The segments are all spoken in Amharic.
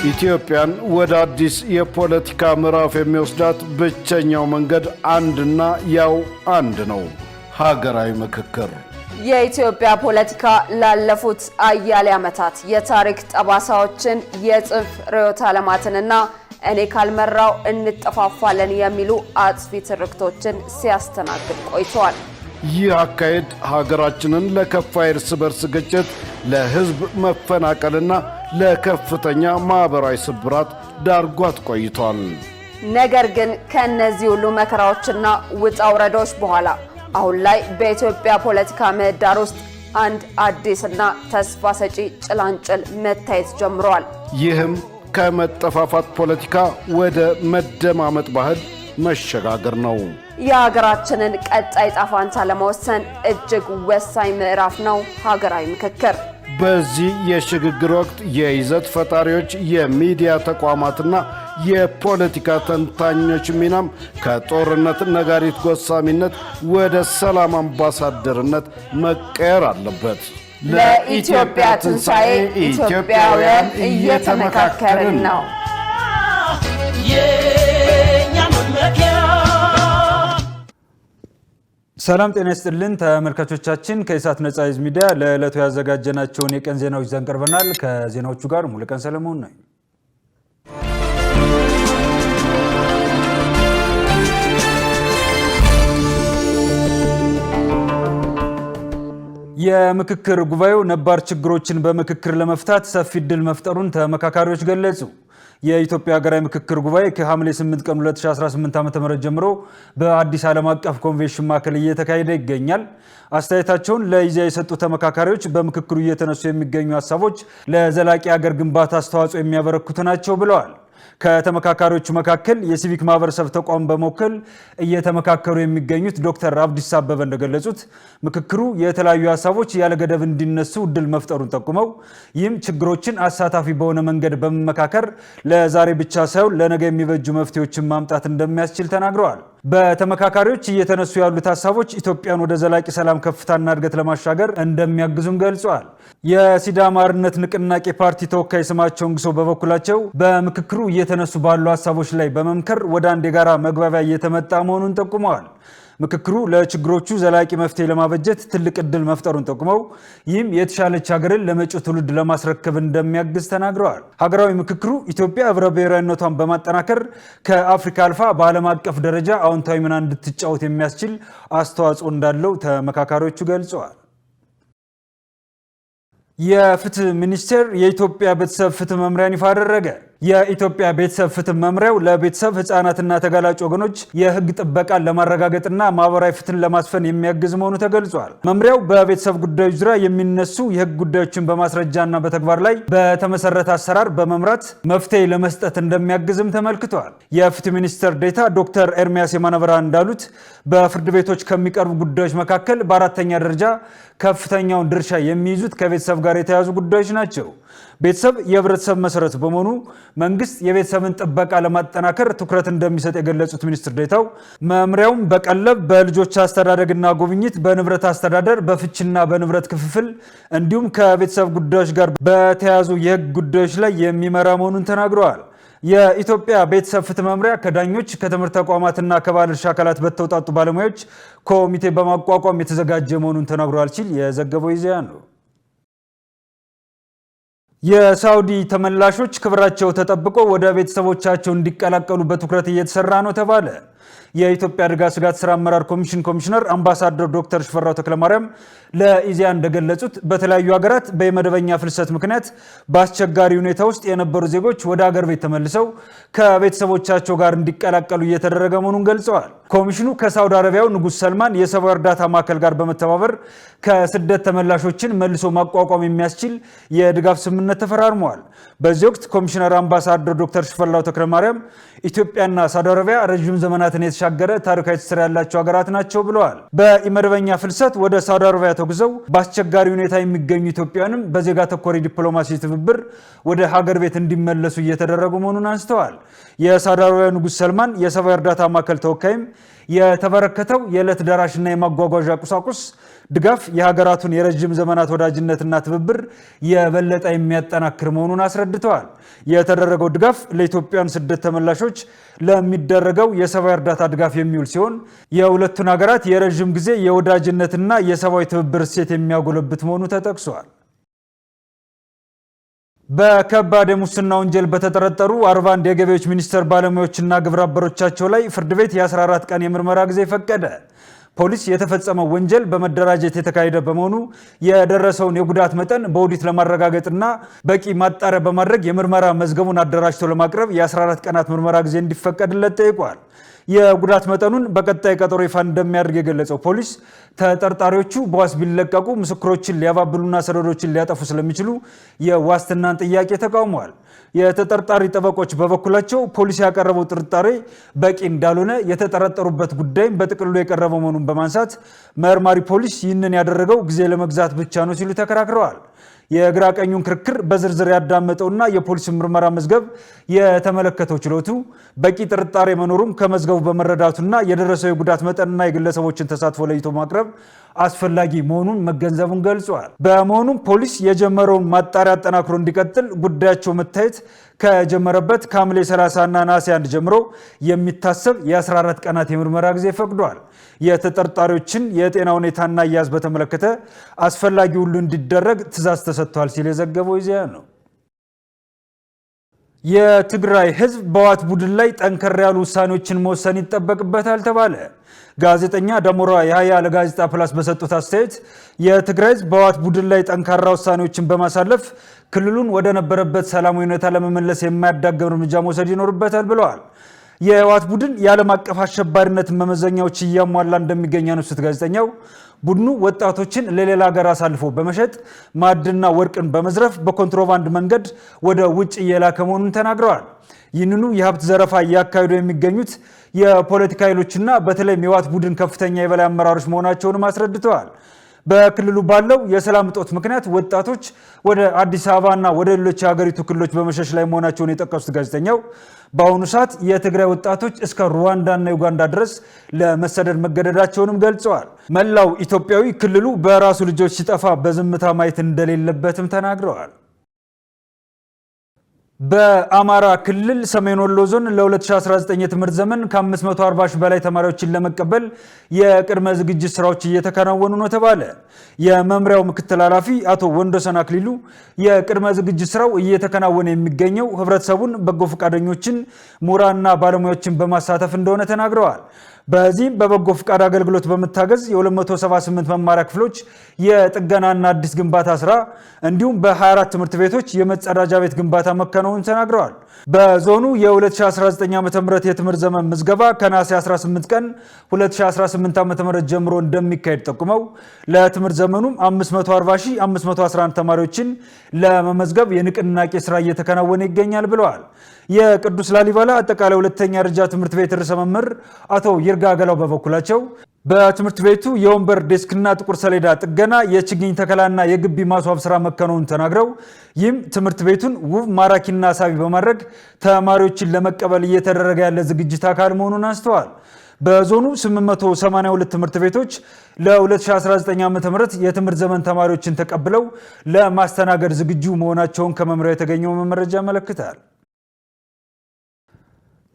ኢትዮጵያን ወደ አዲስ የፖለቲካ ምዕራፍ የሚወስዳት ብቸኛው መንገድ አንድና ያው አንድ ነው፣ ሀገራዊ ምክክር። የኢትዮጵያ ፖለቲካ ላለፉት አያሌ ዓመታት የታሪክ ጠባሳዎችን፣ የጽንፍ ርዕዮተ ዓለማትንና እኔ ካልመራው እንጠፋፋለን የሚሉ አጥፊ ትርክቶችን ሲያስተናግድ ቆይቷል። ይህ አካሄድ ሀገራችንን ለከፋ እርስ በርስ ግጭት፣ ለሕዝብ መፈናቀልና ለከፍተኛ ማህበራዊ ስብራት ዳርጓት ቆይቷል። ነገር ግን ከነዚህ ሁሉ መከራዎችና ውጣ ውረዶች በኋላ አሁን ላይ በኢትዮጵያ ፖለቲካ ምህዳር ውስጥ አንድ አዲስና ተስፋ ሰጪ ጭላንጭል መታየት ጀምሯል። ይህም ከመጠፋፋት ፖለቲካ ወደ መደማመጥ ባህል መሸጋገር ነው። የሀገራችንን ቀጣይ ጣፋንታ ለመወሰን እጅግ ወሳኝ ምዕራፍ ነው ሀገራዊ ምክክር። በዚህ የሽግግር ወቅት የይዘት ፈጣሪዎች፣ የሚዲያ ተቋማትና የፖለቲካ ተንታኞች ሚናም ከጦርነት ነጋሪት ጎሳሚነት ወደ ሰላም አምባሳደርነት መቀየር አለበት። ለኢትዮጵያ ትንሣኤ ኢትዮጵያውያን እየተመካከርን ነው። ሰላም ጤና ይስጥልን ተመልካቾቻችን፣ ከኢሳት ነጻ ህዝብ ሚዲያ ለዕለቱ ያዘጋጀናቸውን የቀን ዜናዎች ይዘን ቀርበናል። ከዜናዎቹ ጋር ሙሉቀን ሰለሞን ነኝ። የምክክር ጉባኤው ነባር ችግሮችን በምክክር ለመፍታት ሰፊ ዕድል መፍጠሩን ተመካካሪዎች ገለጹ። የኢትዮጵያ ሀገራዊ ምክክር ጉባኤ ከሐምሌ 8 ቀን 2018 ዓ.ም ጀምሮ በአዲስ ዓለም አቀፍ ኮንቬንሽን ማዕከል እየተካሄደ ይገኛል። አስተያየታቸውን ለኢዜአ የሰጡ ተመካካሪዎች በምክክሩ እየተነሱ የሚገኙ ሀሳቦች ለዘላቂ ሀገር ግንባታ አስተዋጽኦ የሚያበረክቱ ናቸው ብለዋል። ከተመካካሪዎቹ መካከል የሲቪክ ማህበረሰብ ተቋም በመወከል እየተመካከሩ የሚገኙት ዶክተር አብዲሳ አበበ እንደገለጹት ምክክሩ የተለያዩ ሀሳቦች ያለ ገደብ እንዲነሱ እድል መፍጠሩን ጠቁመው ይህም ችግሮችን አሳታፊ በሆነ መንገድ በመመካከር ለዛሬ ብቻ ሳይሆን ለነገ የሚበጁ መፍትሄዎችን ማምጣት እንደሚያስችል ተናግረዋል። በተመካካሪዎች እየተነሱ ያሉት ሀሳቦች ኢትዮጵያን ወደ ዘላቂ ሰላም ከፍታና እድገት ለማሻገር እንደሚያግዙም ገልጸዋል። የሲዳማ አርነት ንቅናቄ ፓርቲ ተወካይ ስማቸውን ግሶ በበኩላቸው በምክክሩ እየተነሱ ባሉ ሀሳቦች ላይ በመምከር ወደ አንድ የጋራ መግባቢያ እየተመጣ መሆኑን ጠቁመዋል። ምክክሩ ለችግሮቹ ዘላቂ መፍትሄ ለማበጀት ትልቅ ዕድል መፍጠሩን ጠቁመው ይህም የተሻለች ሀገርን ለመጪው ትውልድ ለማስረከብ እንደሚያግዝ ተናግረዋል። ሀገራዊ ምክክሩ ኢትዮጵያ ህብረ ብሔራዊነቷን በማጠናከር ከአፍሪካ አልፋ በዓለም አቀፍ ደረጃ አዎንታዊ ሚና እንድትጫወት የሚያስችል አስተዋጽኦ እንዳለው ተመካካሪዎቹ ገልጸዋል። የፍትህ ሚኒስቴር የኢትዮጵያ ቤተሰብ ፍትህ መምሪያን ይፋ አደረገ። የኢትዮጵያ ቤተሰብ ፍትህ መምሪያው ለቤተሰብ ህፃናትና ተጋላጭ ወገኖች የህግ ጥበቃን ለማረጋገጥና ማህበራዊ ፍትህን ለማስፈን የሚያግዝ መሆኑ ተገልጿል። መምሪያው በቤተሰብ ጉዳዮች ዙሪያ የሚነሱ የህግ ጉዳዮችን በማስረጃና በተግባር ላይ በተመሰረተ አሰራር በመምራት መፍትሄ ለመስጠት እንደሚያግዝም ተመልክቷል። የፍትህ ሚኒስትር ዴኤታ ዶክተር ኤርሚያስ የማነብርሃን እንዳሉት በፍርድ ቤቶች ከሚቀርቡ ጉዳዮች መካከል በአራተኛ ደረጃ ከፍተኛውን ድርሻ የሚይዙት ከቤተሰብ ጋር የተያያዙ ጉዳዮች ናቸው። ቤተሰብ የህብረተሰብ መሰረት በመሆኑ መንግስት የቤተሰብን ጥበቃ ለማጠናከር ትኩረት እንደሚሰጥ የገለጹት ሚኒስትር ዴኤታው መምሪያውም በቀለብ፣ በልጆች አስተዳደግና ጉብኝት፣ በንብረት አስተዳደር፣ በፍችና በንብረት ክፍፍል እንዲሁም ከቤተሰብ ጉዳዮች ጋር በተያያዙ የህግ ጉዳዮች ላይ የሚመራ መሆኑን ተናግረዋል። የኢትዮጵያ ቤተሰብ ፍትህ መምሪያ ከዳኞች፣ ከትምህርት ተቋማትና ከባለድርሻ አካላት በተውጣጡ ባለሙያዎች ኮሚቴ በማቋቋም የተዘጋጀ መሆኑን ተናግረዋል ሲል የዘገበው ኢዜአ ነው። የሳውዲ ተመላሾች ክብራቸው ተጠብቆ ወደ ቤተሰቦቻቸው እንዲቀላቀሉ በትኩረት እየተሰራ ነው ተባለ። የኢትዮጵያ አደጋ ስጋት ስራ አመራር ኮሚሽን ኮሚሽነር አምባሳደር ዶክተር ሽፈራው ተክለማርያም ለኢዜአ እንደገለጹት በተለያዩ ሀገራት በመደበኛ ፍልሰት ምክንያት በአስቸጋሪ ሁኔታ ውስጥ የነበሩ ዜጎች ወደ ሀገር ቤት ተመልሰው ከቤተሰቦቻቸው ጋር እንዲቀላቀሉ እየተደረገ መሆኑን ገልጸዋል። ኮሚሽኑ ከሳውዲ አረቢያው ንጉሥ ሰልማን የሰብአዊ እርዳታ ማዕከል ጋር በመተባበር ከስደት ተመላሾችን መልሶ ማቋቋም የሚያስችል የድጋፍ ስምምነት ተፈራርመዋል። በዚህ ወቅት ኮሚሽነር አምባሳደር ዶክተር ሽፈራው ተክለማርያም ኢትዮጵያና ሳውዲ አረቢያ ረዥም ዘመናትን የተሻገረ ታሪካዊ ትስስር ያላቸው ሀገራት ናቸው ብለዋል። በኢመደበኛ ፍልሰት ወደ ሳውዲ አረቢያ ተጉዘው በአስቸጋሪ ሁኔታ የሚገኙ ኢትዮጵያውያንም በዜጋ ተኮር ዲፕሎማሲ ትብብር ወደ ሀገር ቤት እንዲመለሱ እየተደረጉ መሆኑን አንስተዋል። የሳውዲ አረቢያ ንጉሥ ሰልማን የሰብአዊ እርዳታ ማዕከል ተወካይም የተበረከተው የዕለት ደራሽና የማጓጓዣ ቁሳቁስ ድጋፍ የሀገራቱን የረጅም ዘመናት ወዳጅነትና ትብብር የበለጠ የሚያጠናክር መሆኑን አስረድተዋል። የተደረገው ድጋፍ ለኢትዮጵያን ስደት ተመላሾች ለሚደረገው የሰብአዊ እርዳታ ድጋፍ የሚውል ሲሆን የሁለቱን ሀገራት የረጅም ጊዜ የወዳጅነትና የሰብአዊ ትብብር እሴት የሚያጎለብት መሆኑ ተጠቅሷል። በከባድ የሙስና ወንጀል በተጠረጠሩ 41 የገቢዎች ሚኒስቴር ባለሙያዎችና ግብረ አበሮቻቸው ላይ ፍርድ ቤት የ14 ቀን የምርመራ ጊዜ ፈቀደ። ፖሊስ የተፈጸመው ወንጀል በመደራጀት የተካሄደ በመሆኑ የደረሰውን የጉዳት መጠን በኦዲት ለማረጋገጥና በቂ ማጣሪያ በማድረግ የምርመራ መዝገቡን አደራጅቶ ለማቅረብ የ14 ቀናት ምርመራ ጊዜ እንዲፈቀድለት ጠይቋል። የጉዳት መጠኑን በቀጣይ ቀጠሮ ይፋ እንደሚያደርግ የገለጸው ፖሊስ ተጠርጣሪዎቹ በዋስ ቢለቀቁ ምስክሮችን ሊያባብሉና ሰነዶችን ሊያጠፉ ስለሚችሉ የዋስትናን ጥያቄ ተቃውመዋል። የተጠርጣሪ ጠበቆች በበኩላቸው ፖሊስ ያቀረበው ጥርጣሬ በቂ እንዳልሆነ የተጠረጠሩበት ጉዳይም በጥቅሉ የቀረበ መሆኑን በማንሳት መርማሪ ፖሊስ ይህንን ያደረገው ጊዜ ለመግዛት ብቻ ነው ሲሉ ተከራክረዋል። የግራ ቀኙን ክርክር በዝርዝር ያዳመጠውና የፖሊስ ምርመራ መዝገብ የተመለከተው ችሎቱ በቂ ጥርጣሬ መኖሩም ከመዝገቡ በመረዳቱና የደረሰው የጉዳት መጠንና የግለሰቦችን ተሳትፎ ለይቶ ማቅረብ አስፈላጊ መሆኑን መገንዘቡን ገልጿል። በመሆኑም ፖሊስ የጀመረውን ማጣሪያ አጠናክሮ እንዲቀጥል ጉዳያቸው መታየት ከጀመረበት ከሐምሌ 30 እና ነሐሴ 1 ጀምሮ የሚታሰብ የ14 ቀናት የምርመራ ጊዜ ፈቅዷል። የተጠርጣሪዎችን የጤና ሁኔታና አያያዝ በተመለከተ አስፈላጊ ሁሉ እንዲደረግ ትዕዛዝ ተሰጥቷል ሲል የዘገበው ኢዜአ ነው። የትግራይ ሕዝብ በህወሓት ቡድን ላይ ጠንከር ያሉ ውሳኔዎችን መወሰን ይጠበቅበታል ተባለ። ጋዜጠኛ ዳሞራ ያህያ ለጋዜጣ ፕላስ በሰጡት አስተያየት የትግራይ ሕዝብ በህወሓት ቡድን ላይ ጠንካራ ውሳኔዎችን በማሳለፍ ክልሉን ወደ ነበረበት ሰላማዊ ሁኔታ ለመመለስ የማያዳግም እርምጃ መውሰድ ይኖርበታል ብለዋል። የህወሓት ቡድን የዓለም አቀፍ አሸባሪነትን መመዘኛዎች እያሟላ እንደሚገኝ ያነሱት ጋዜጠኛው ቡድኑ ወጣቶችን ለሌላ ሀገር አሳልፎ በመሸጥ ማዕድንና ወርቅን በመዝረፍ በኮንትሮባንድ መንገድ ወደ ውጭ እየላከ መሆኑን ተናግረዋል። ይህንኑ የሀብት ዘረፋ እያካሄዱ የሚገኙት የፖለቲካ ኃይሎችና በተለይም የህወሓት ቡድን ከፍተኛ የበላይ አመራሮች መሆናቸውንም አስረድተዋል። በክልሉ ባለው የሰላም እጦት ምክንያት ወጣቶች ወደ አዲስ አበባና ወደ ሌሎች የሀገሪቱ ክልሎች በመሸሽ ላይ መሆናቸውን የጠቀሱት ጋዜጠኛው በአሁኑ ሰዓት የትግራይ ወጣቶች እስከ ሩዋንዳና ዩጋንዳ ድረስ ለመሰደድ መገደዳቸውንም ገልጸዋል። መላው ኢትዮጵያዊ ክልሉ በራሱ ልጆች ሲጠፋ በዝምታ ማየት እንደሌለበትም ተናግረዋል። በአማራ ክልል ሰሜን ወሎ ዞን ለ2019 የትምህርት ዘመን ከ540 ሺህ በላይ ተማሪዎችን ለመቀበል የቅድመ ዝግጅት ስራዎች እየተከናወኑ ነው ተባለ። የመምሪያው ምክትል ኃላፊ አቶ ወንዶሰን አክሊሉ የቅድመ ዝግጅት ስራው እየተከናወነ የሚገኘው ህብረተሰቡን፣ በጎ ፈቃደኞችን፣ ምሁራንና ባለሙያዎችን በማሳተፍ እንደሆነ ተናግረዋል። በዚህም በበጎ ፍቃድ አገልግሎት በመታገዝ የ278 መማሪያ ክፍሎች የጥገናና አዲስ ግንባታ ስራ እንዲሁም በ24 ትምህርት ቤቶች የመጸዳጃ ቤት ግንባታ መከናወኑን ተናግረዋል። በዞኑ የ2019 ዓ.ም የትምህርት ዘመን ምዝገባ ከነሐሴ 18 ቀን 2018 ዓ.ም ጀምሮ እንደሚካሄድ ጠቁመው ለትምህርት ዘመኑም 540,511 ተማሪዎችን ለመመዝገብ የንቅናቄ ስራ እየተከናወነ ይገኛል ብለዋል። የቅዱስ ላሊበላ አጠቃላይ ሁለተኛ ደረጃ ትምህርት ቤት ርዕሰ መምህር አቶ ይርጋ ገላው በበኩላቸው በትምህርት ቤቱ የወንበር ዴስክና ጥቁር ሰሌዳ ጥገና፣ የችግኝ ተከላና የግቢ ማስዋብ ስራ መከናወኑን ተናግረው ይህም ትምህርት ቤቱን ውብ ማራኪና ሳቢ በማድረግ ተማሪዎችን ለመቀበል እየተደረገ ያለ ዝግጅት አካል መሆኑን አንስተዋል። በዞኑ 882 ትምህርት ቤቶች ለ2019 ዓ.ም የትምህርት ዘመን ተማሪዎችን ተቀብለው ለማስተናገድ ዝግጁ መሆናቸውን ከመምሪያው የተገኘው መረጃ ያመለክታል።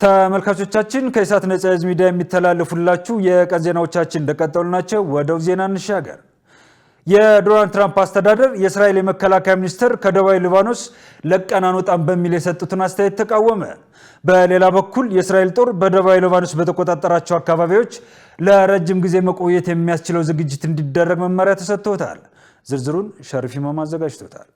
ተመልካቾቻችን ከኢሳት ነጻ ህዝብ ሚዲያ የሚተላለፉላችሁ የቀን ዜናዎቻችን እንደቀጠሉ ናቸው። ወደ ዜና እንሻገር። የዶናልድ ትራምፕ አስተዳደር የእስራኤል የመከላከያ ሚኒስትር ከደቡባዊ ሊባኖስ ለቀን አንወጣም በሚል የሰጡትን አስተያየት ተቃወመ። በሌላ በኩል የእስራኤል ጦር በደቡባዊ ሊባኖስ በተቆጣጠራቸው አካባቢዎች ለረጅም ጊዜ መቆየት የሚያስችለው ዝግጅት እንዲደረግ መመሪያ ተሰጥቶታል። ዝርዝሩን ሸሪፍ ኢማም አዘጋጅቶታል።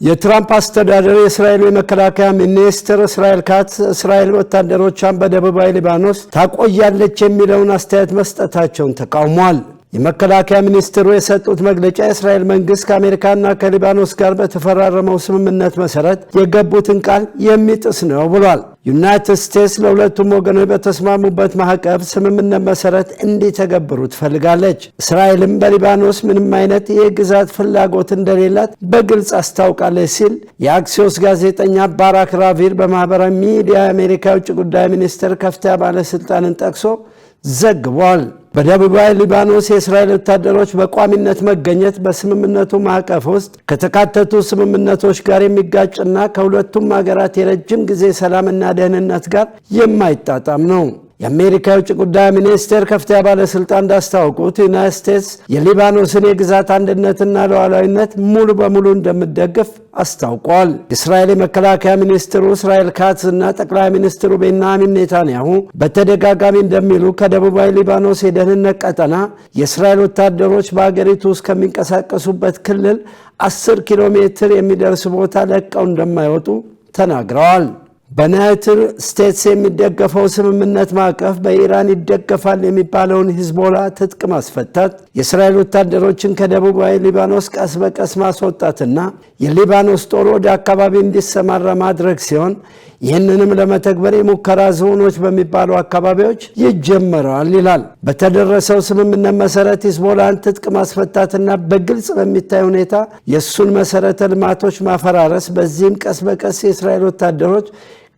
የትራምፕ አስተዳደር የእስራኤል የመከላከያ ሚኒስትር እስራኤል ካትዝ እስራኤል ወታደሮቿን በደቡባዊ ሊባኖስ ታቆያለች የሚለውን አስተያየት መስጠታቸውን ተቃውሟል። የመከላከያ ሚኒስትሩ የሰጡት መግለጫ የእስራኤል መንግስት ከአሜሪካና ከሊባኖስ ጋር በተፈራረመው ስምምነት መሰረት የገቡትን ቃል የሚጥስ ነው ብሏል። ዩናይትድ ስቴትስ ለሁለቱም ወገኖች በተስማሙበት ማዕቀብ ስምምነት መሰረት እንዲተገብሩ ትፈልጋለች። እስራኤልም በሊባኖስ ምንም አይነት የግዛት ፍላጎት እንደሌላት በግልጽ አስታውቃለች ሲል የአክሲዮስ ጋዜጠኛ ባራክ ራቪር በማህበራዊ ሚዲያ የአሜሪካ የውጭ ጉዳይ ሚኒስቴር ከፍተኛ ባለስልጣንን ጠቅሶ ዘግቧል። በደቡባዊ ሊባኖስ የእስራኤል ወታደሮች በቋሚነት መገኘት በስምምነቱ ማዕቀፍ ውስጥ ከተካተቱ ስምምነቶች ጋር የሚጋጭና ከሁለቱም ሀገራት የረጅም ጊዜ ሰላምና ደህንነት ጋር የማይጣጣም ነው። የአሜሪካ የውጭ ጉዳይ ሚኒስቴር ከፍተኛ ባለስልጣን እንዳስታወቁት ዩናይትድ ስቴትስ የሊባኖስን የግዛት አንድነትና ሉዓላዊነት ሙሉ በሙሉ እንደምትደግፍ አስታውቋል። የእስራኤል የመከላከያ ሚኒስትሩ እስራኤል ካትዝ እና ጠቅላይ ሚኒስትሩ ቤንያሚን ኔታንያሁ በተደጋጋሚ እንደሚሉ ከደቡባዊ ሊባኖስ የደህንነት ቀጠና የእስራኤል ወታደሮች በአገሪቱ ውስጥ ከሚንቀሳቀሱበት ክልል 10 ኪሎ ሜትር የሚደርስ ቦታ ለቀው እንደማይወጡ ተናግረዋል። በዩናይትድ ስቴትስ የሚደገፈው ስምምነት ማዕቀፍ በኢራን ይደገፋል የሚባለውን ሂዝቦላ ትጥቅ ማስፈታት፣ የእስራኤል ወታደሮችን ከደቡባዊ ሊባኖስ ቀስ በቀስ ማስወጣትና የሊባኖስ ጦር ወደ አካባቢ እንዲሰማራ ማድረግ ሲሆን ይህንንም ለመተግበር የሙከራ ዞኖች በሚባሉ አካባቢዎች ይጀመራል ይላል። በተደረሰው ስምምነት መሰረት ሂዝቦላን ትጥቅ ማስፈታትና በግልጽ በሚታይ ሁኔታ የእሱን መሰረተ ልማቶች ማፈራረስ፣ በዚህም ቀስ በቀስ የእስራኤል ወታደሮች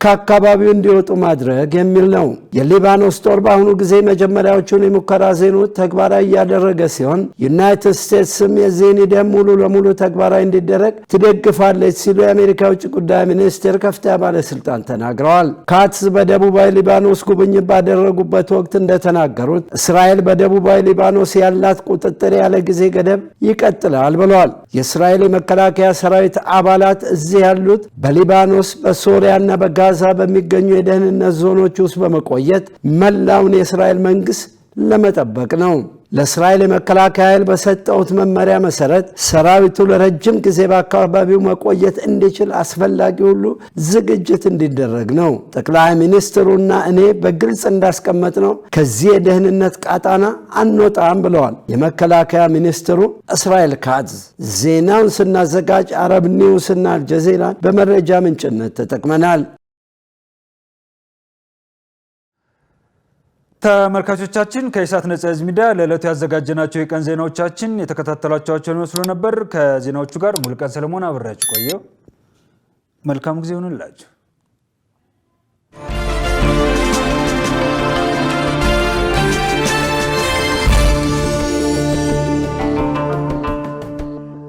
ከአካባቢው እንዲወጡ ማድረግ የሚል ነው። የሊባኖስ ጦር በአሁኑ ጊዜ መጀመሪያዎቹን የሙከራ ዜኖች ተግባራዊ እያደረገ ሲሆን ዩናይትድ ስቴትስም የዚህን ሂደት ሙሉ ለሙሉ ተግባራዊ እንዲደረግ ትደግፋለች ሲሉ የአሜሪካ ውጭ ጉዳይ ሚኒስቴር ከፍተኛ ባለስልጣን ተናግረዋል። ካትዝ በደቡባዊ ሊባኖስ ጉብኝት ባደረጉበት ወቅት እንደተናገሩት እስራኤል በደቡባዊ ሊባኖስ ያላት ቁጥጥር ያለ ጊዜ ገደብ ይቀጥላል ብለዋል። የእስራኤል የመከላከያ ሰራዊት አባላት እዚህ ያሉት በሊባኖስ በሶሪያና በጋዛ በሚገኙ የደህንነት ዞኖች ውስጥ በመቆየት መላውን የእስራኤል መንግስት ለመጠበቅ ነው። ለእስራኤል የመከላከያ ኃይል በሰጠውት መመሪያ መሰረት ሰራዊቱ ለረጅም ጊዜ በአካባቢው መቆየት እንዲችል አስፈላጊ ሁሉ ዝግጅት እንዲደረግ ነው። ጠቅላይ ሚኒስትሩና እኔ በግልጽ እንዳስቀመጥ ነው ከዚህ የደህንነት ቃጣና አንወጣም ብለዋል የመከላከያ ሚኒስትሩ እስራኤል ካትዝ። ዜናውን ስናዘጋጅ አረብ ኒውስ እና አልጀዚራን በመረጃ ምንጭነት ተጠቅመናል። ተመልካቾቻችን ከኢሳት ነጻ ህዝብ ሚዲያ ለዕለቱ ያዘጋጀናቸው የቀን ዜናዎቻችን የተከታተላችኋቸውን ይመስሉ ነበር። ከዜናዎቹ ጋር ሙሉቀን ሰለሞን አብሬያችሁ ቆየሁ። መልካም ጊዜ ይሁንላችሁ።